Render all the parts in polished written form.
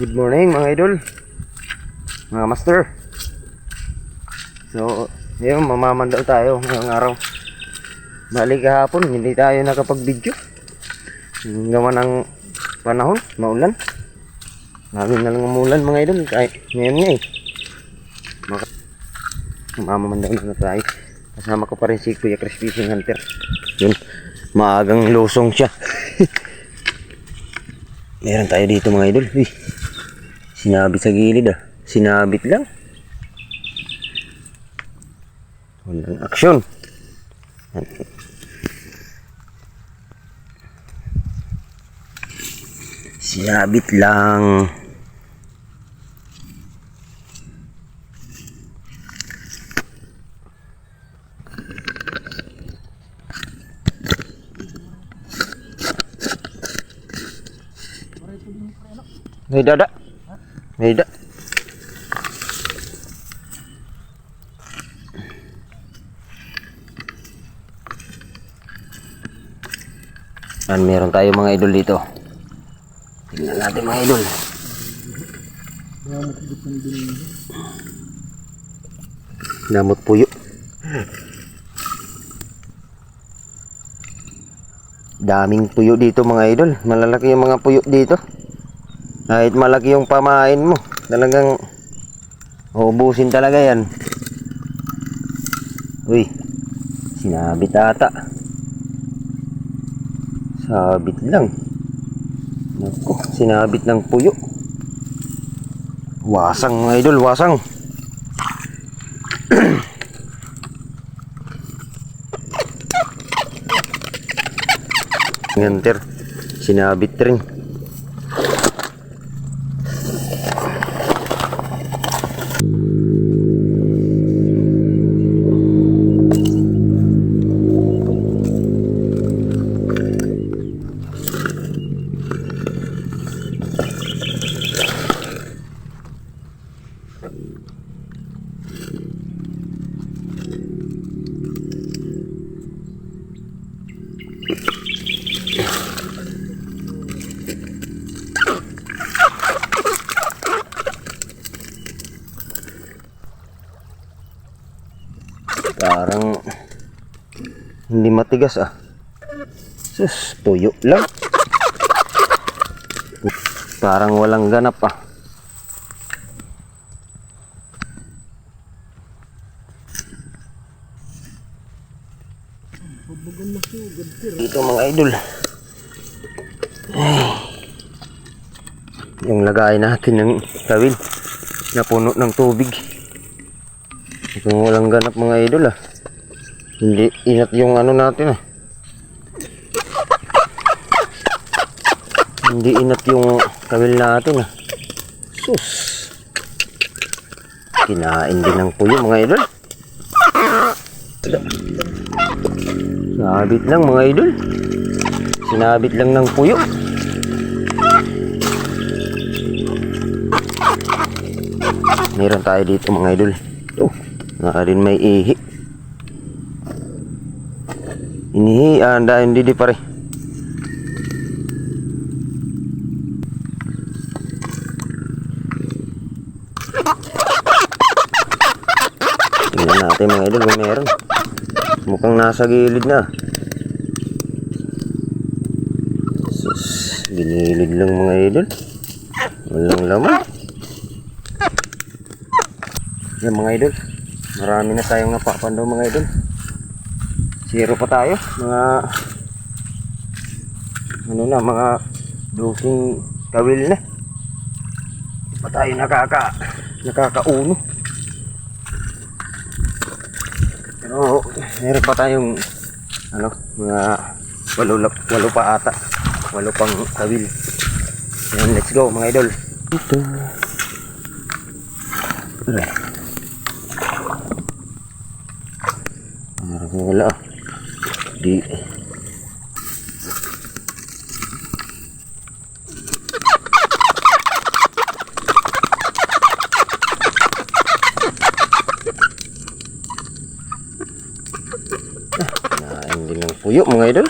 Good morning mga idol, mga master. So, ngayon mamamandal tayo ngayong araw. Bali kahapon hindi tayo nakapag-video. Gawa ng panahon, maulan. Lagi na lang umulan mga idol, kahit ngayon nga eh. Mamamandal na tayo. Kasama ko pa rin si Kuya Chris Fishing Hunter. Yun, maagang lusong siya. Meron tayo dito mga idol. Uy, sinabit sa gilid ah. Sinabit lang. Walang aksyon. Sinabit lang. May dada. May dada. Meron tayo mga idol dito. Tingnan natin mga idol. Namot puyo. Daming puyo dito mga idol. Malalaki yung mga puyo dito. Kahit malaki yung pamain mo, talagang ubusin talaga yan. Uy, sinabit ata. Sabit lang. Naku, sinabit ng puyo. Wasang mga idol, wasang. Nganter, sinabit rin. Parang hindi matigas ah. Sus, tuyo lang. Parang walang ganap ah. Dito mga idol. Ay. Yung lagay natin ng tawil na puno ng tubig. Kung walang ganap mga idol ah. Hindi inat yung ano natin ah. Hindi inat yung kawil natin ah. Sus. Kinain din ng puyo mga idol. Sinabit lang mga idol. Sinabit lang ng puyo. Meron tayo dito mga idol. Oh, naka rin may ihi. Inihi, hindi di pare. Tingnan natin mga idol kung meron. Mukhang nasa gilid na. Sus, ginilid lang mga idol. Walang laman. Yan mga idol, marami na tayong napapandaw mga idol. Zero pa tayo, mga ano na, mga dosing kawil na. Hindi pa tayo nakakauno. Pero meron pa tayong ano, mga walo pa ata. Walo pang kawil. Yan, let's go mga idol. Ito. Wala. Di. Hindi lang puyo mga idol.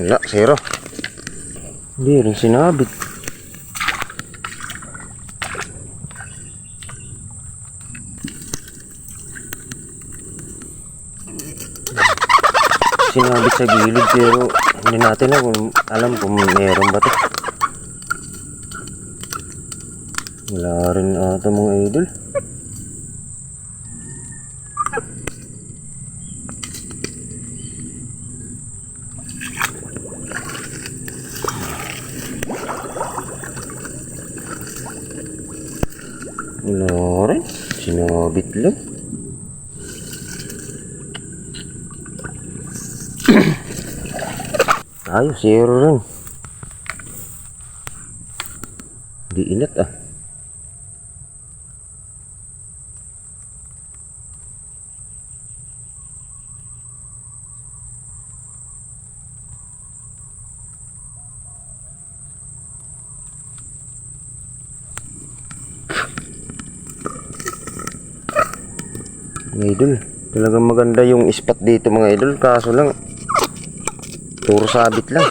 Wala, zero. Hindi rin sinabit. sinabit sa gilid pero hindi natin alam kung meron ba to. Wala rin ata mga idol. Wala rin. Sinabit lang. Ayos, zero rin. Di inat ah. Mga idol, talagang maganda yung spot dito mga idol, kaso lang puro sabit lang.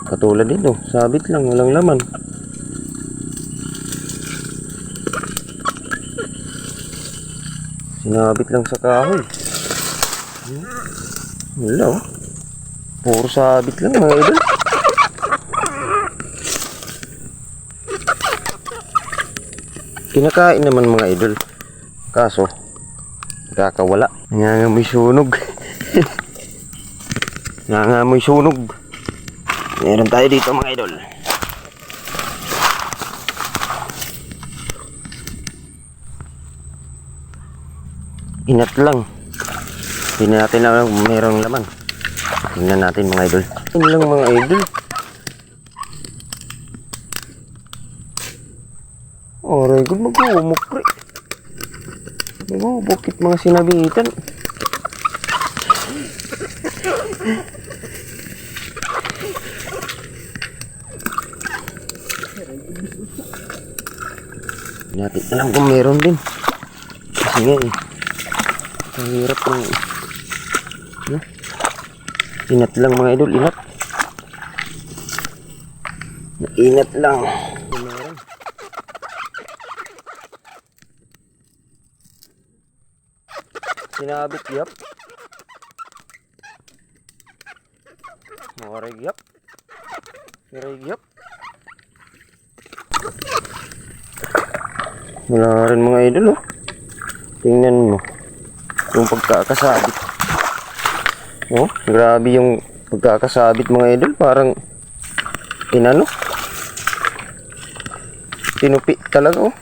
Katulad dito, sabit lang, walang laman. Sinabit lang sa kahoy. Wala oh. Puro sabit lang mga idol. Kinakain naman mga idol, kaso kakawala. Nangangamoy sunog. Nangangamoy sunog. Meron tayo dito mga idol. Inat lang. Tingnan natin na merong laman. Tingnan natin mga idol. Yun lang mga idol. Aray, good mag-uumok pre. Bukit mga sinabitan. Natin alam kung meron din. Kasi nga eh, ang hirap ng inat lang mga idol, inat. Inat lang. Sinabit, yap. Makarag, yap. Makarag, yap. Wala rin mga idol, oh. Tingnan mo. Yung pagkakasabit. Oh, grabe yung pagkakasabit mga idol. Parang, inano. Tinupi talaga, oh.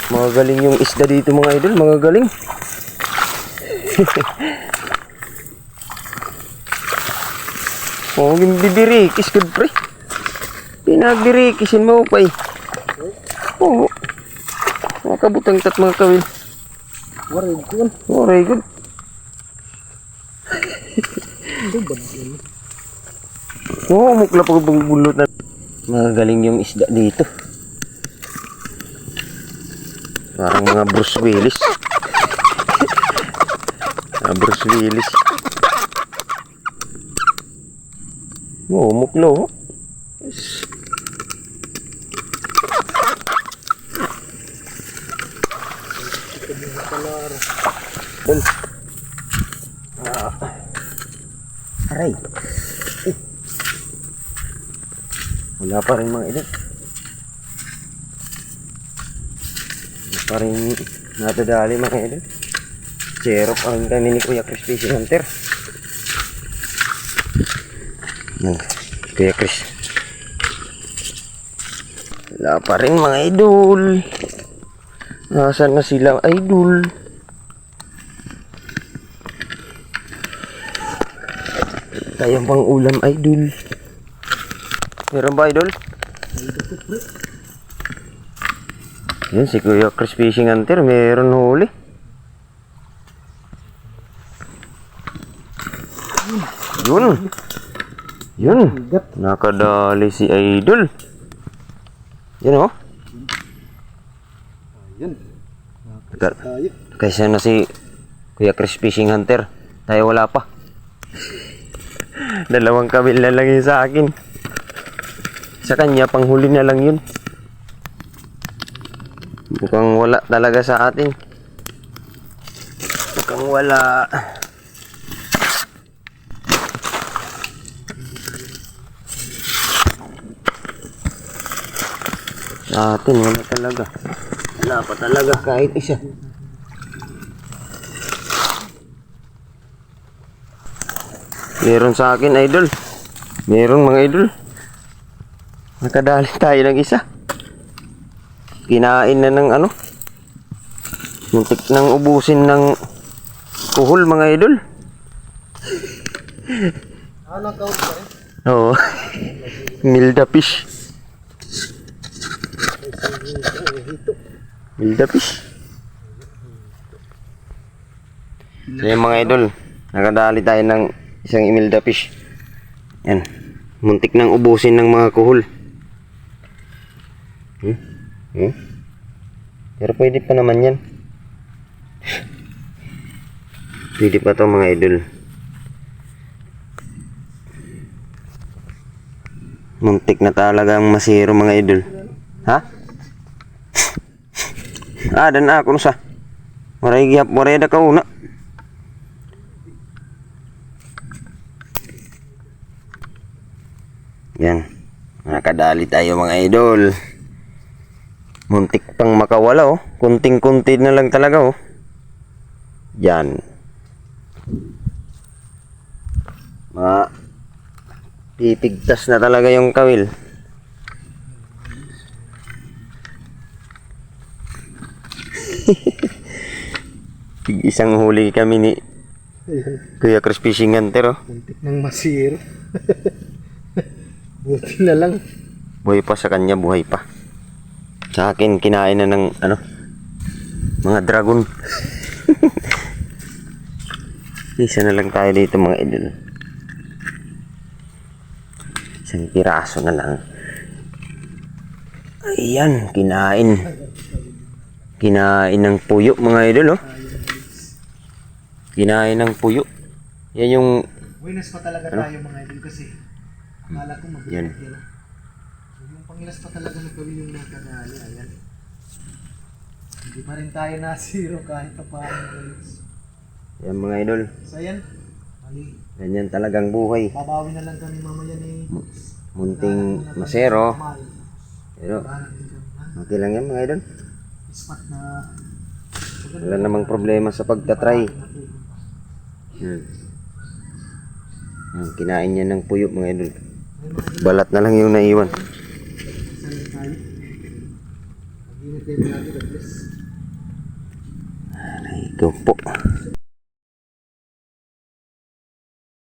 Mga galing yung isda dito mga idol, mga galing. Oh, yung bibirikis good pre. Pinagbirikisin mo pa eh. Oh, makabutang tat mga kawil. Waray good. Oh, mukla pa bulot na. Mga galing yung isda dito. Parang mga Bruce Willis. Bruce Willis. Oh, muklo. Yes. Aray. Wala pa rin mga idol. Pa rin natadali mga idol. Cherok ang kami ni Kuya Chris Fishing Hunter. Kuya Chris. Wala pa rin mga idol. Nasaan na sila idol? Tayong pang ulam idol. Meron ba idol? Yan si Kuya Chris Fishing Hunter, meron huli. Yun. Yun. Nakadali si idol. Yan oh. Kaysa na si Kuya Chris Fishing Hunter. Tayo wala pa. Dalawang kabil na lang yun sa akin. Sa kanya, panghuli na lang yun. Mukhang wala talaga sa atin. Mukhang wala. Sa atin wala talaga. Wala pa talaga kahit isa. Meron sa akin, idol. Meron mga idol. Nakadali tayo ng isa. Kinain na ng ano. Muntik nang ubusin ng kuhol mga idol. Ano ka pa rin? Oo. Milda fish. Milda fish. So yung mga idol, nakadali tayo ng isang imilda fish. Yan. Muntik nang ubusin ng mga kuhol. Pero pwede pa naman yan. Pwede pa to mga idol. Muntik na talagang masiro mga idol. Ha? Dan ako sa. Maray gihap, maray da ka una. Yan. Nakadali tayo mga idol. Muntik pang makawala oh. Kunting-kunti na lang talaga oh. Yan. Pipigtas na talaga yung kawil. Isang huli kami ni Kuya Chris Fishing Hunter oh. Muntik ng masiro. Buti na lang. Buhay pa sa kanya, buhay pa. Sa akin, kinain na ng ano, mga dragon. Isa na lang tayo dito mga idol. Isang piraso na lang. Ayan, kinain. Kinain ng puyo mga idol oh. Kinain ng puyo. Yan yung Winners pa talaga tayo mga idol kasi akala ko mabigat yan. yan. Yung pangilas pa talaga ng kawil yung nakadali. Ayan. Hindi pa rin tayo nasiro kahit pa paano. Yan mga idol. So yan. Mali. Ganyan talagang buhay. Babawi na lang kami mamaya ni Munting masero. Mal. Pero Bahala din kami, ha? okay lang yan mga idol. Spot na Wala namang problema sa pagtatry. Kinain niya ng puyo mga idol. Balat na lang yung naiwan. Saling tayo. Mag-ingat kayo lagi. God bless. Ito po.